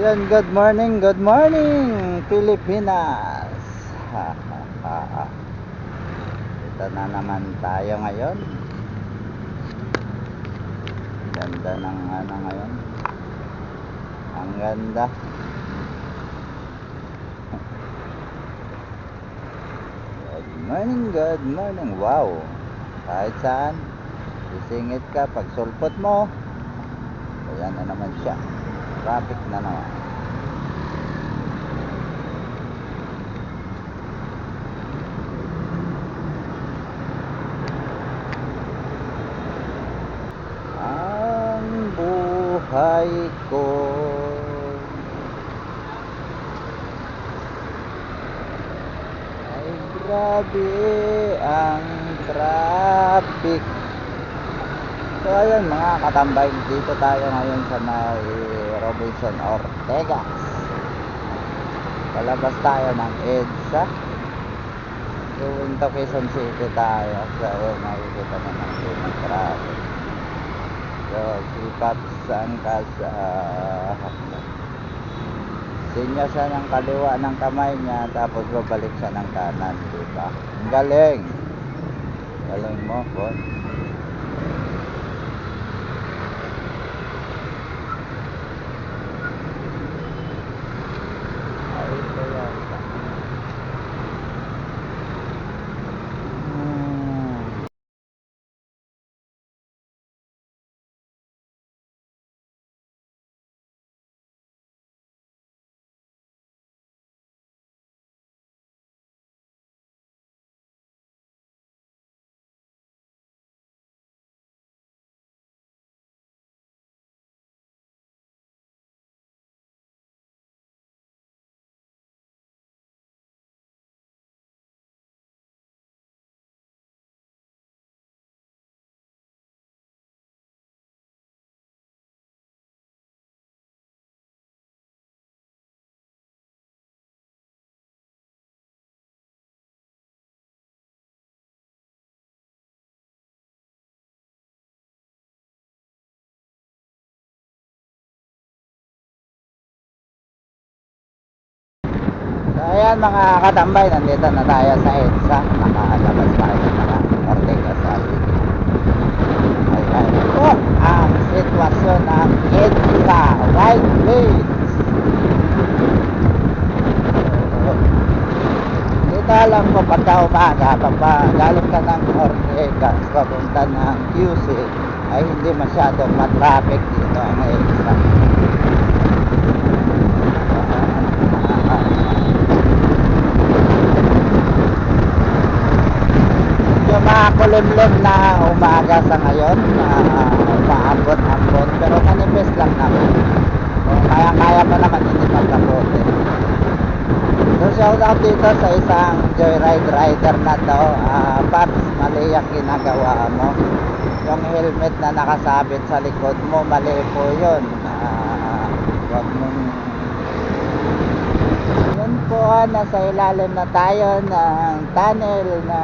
Ayun, good morning, Pilipinas. Ito na naman tayo ngayon. Ganda ng ano ngayon. Ang ganda. Good morning. Wow. Kahit saan, sisingit ka pag sulpot mo. Ayan na naman siya. Traffic na naman. Ang buhay ko ay grabe ang traffic. So ayun mga katambay, dito tayo ngayon sa may Robinson Ortegas. Palabas tayo ng EDSA. Going to Quezon City tayo. So ayun, nakikita naman yung traffic. So sipat saan ka sa sinya siya ng kaliwa ng kamay niya, tapos babalik siya ng kanan, diba? Ang galing. Galing mo, boy. So ayan mga katambay, nandito na tayo sa EDSA. Nakalabas tayo ng Ortegas City. Ayan po ang sitwasyon ng EDSA White Plains. Dito alam ko pagka umaga, galing ka ng Ortegas papunta ng QC, ay hindi masyadong matraffic dito ang EDSA. Makulimlim na umaga sa ngayon, maambon-ambon, pero manipis lang naman. Kaya-kaya pa naman, hindi magkapote. So shout out dito sa isang joyride rider na to. Paps, mali ang ginagawa mo. Yung helmet na nakasabit sa likod mo, mali po yun. Huwag mong yun po, nasa ilalim na tayo ng tunnel na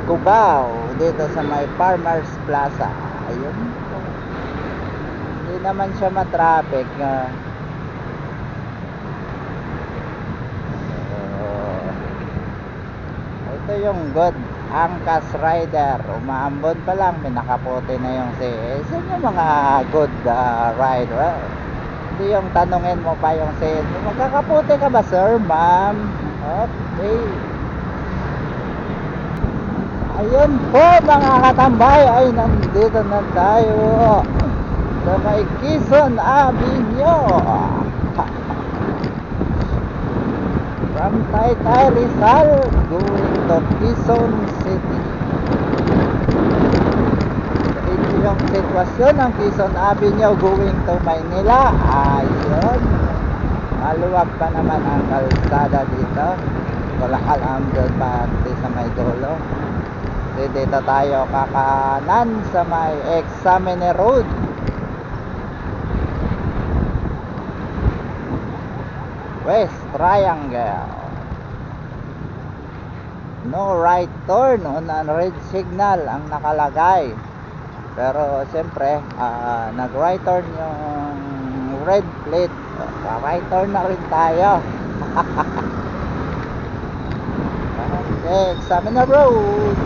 Cubao dito sa may Farmers Plaza. Ayun po, hindi naman siya matraffic. Ito yung good angkas rider, umaambon pa lang, pinakapote na yung CS. Yun yung mga good rider. Hindi yung tanungin mo pa yung CS, magkakapote ka ba sir, ma'am? Okay. Ayun po mga katambay, ay nandito na tayo sa may Quezon Avenue. From Taytay Rizal going to Quezon City. Ito yung sitwasyon ng Quezon Avenue going to Maynila. Ayun, maluwag pa naman ang kalsada dito. Wala alam doon pati sa may dulo. Dito tayo kakanan sa may Examine Road. West Triangle. No right turn on a red signal ang nakalagay. Pero siyempre, nag right turn yung red plate. Right turn na rin tayo. Okay, Examiner Road.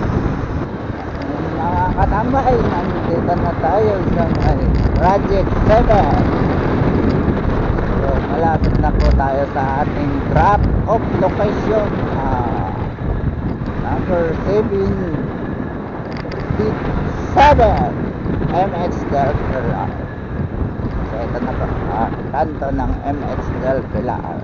Mga katambay, nandito na tayo sa may Project 7. So, malapit na po tayo sa ating drop off location. Number 7 MX Del Pilar. So, ito na po, kanto ng MX Del Pilar.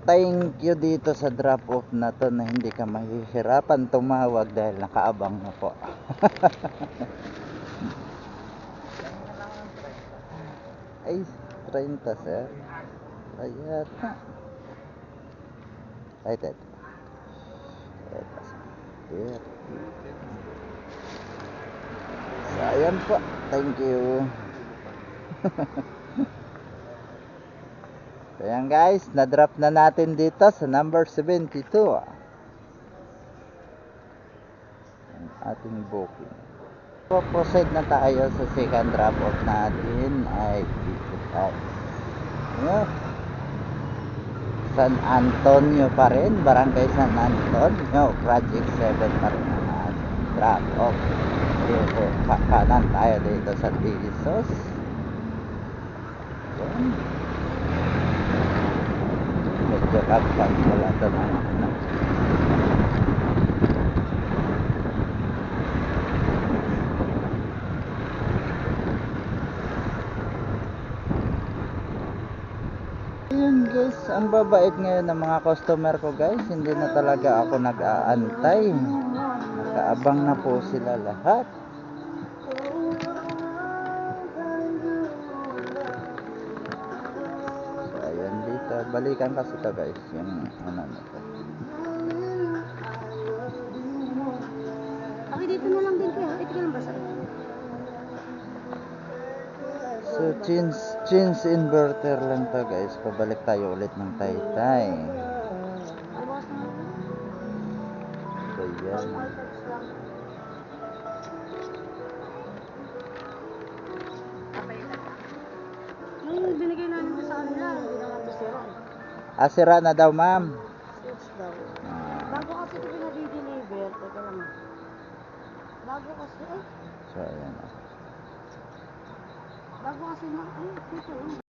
Thank you dito sa drop off na to na hindi ka mahihirapan tumawag dahil nakaabang na po. Ay, 30 sir. Ayan. Ay, ito. So, ayan po. Thank you. So, ayan guys. Na-drop na natin dito sa number 72. Ang ating booking. So, proceed na tayo sa second drop off natin ay dito tayo. Ayan. San Antonio pa rin, Barangay San Antonio, Project 7 pa rin ang ating drop off. Dito, kanan tayo dito sa Tisos. Medyo kapag wala ito na Ayun guys, ang babait ngayon ng mga customer ko guys. Hindi na talaga ako nag-aantay. Nakaabang na po sila lahat. So ayan dito, balikan kasi to guys. Yung ano nito. Okay, dito na lang din kayo. Ito ka lang ba sa'yo? So change inverter lang to guys. Pabalik tayo ulit ng Taytay. So yan. Yung binigay namin sa kanila, hindi naman ito sira. Sira na daw ma'am. Yes daw. Bago kasi ito pinadi-deliver, teka lang. Bago kasi, So ayan. bago kasi na, ito.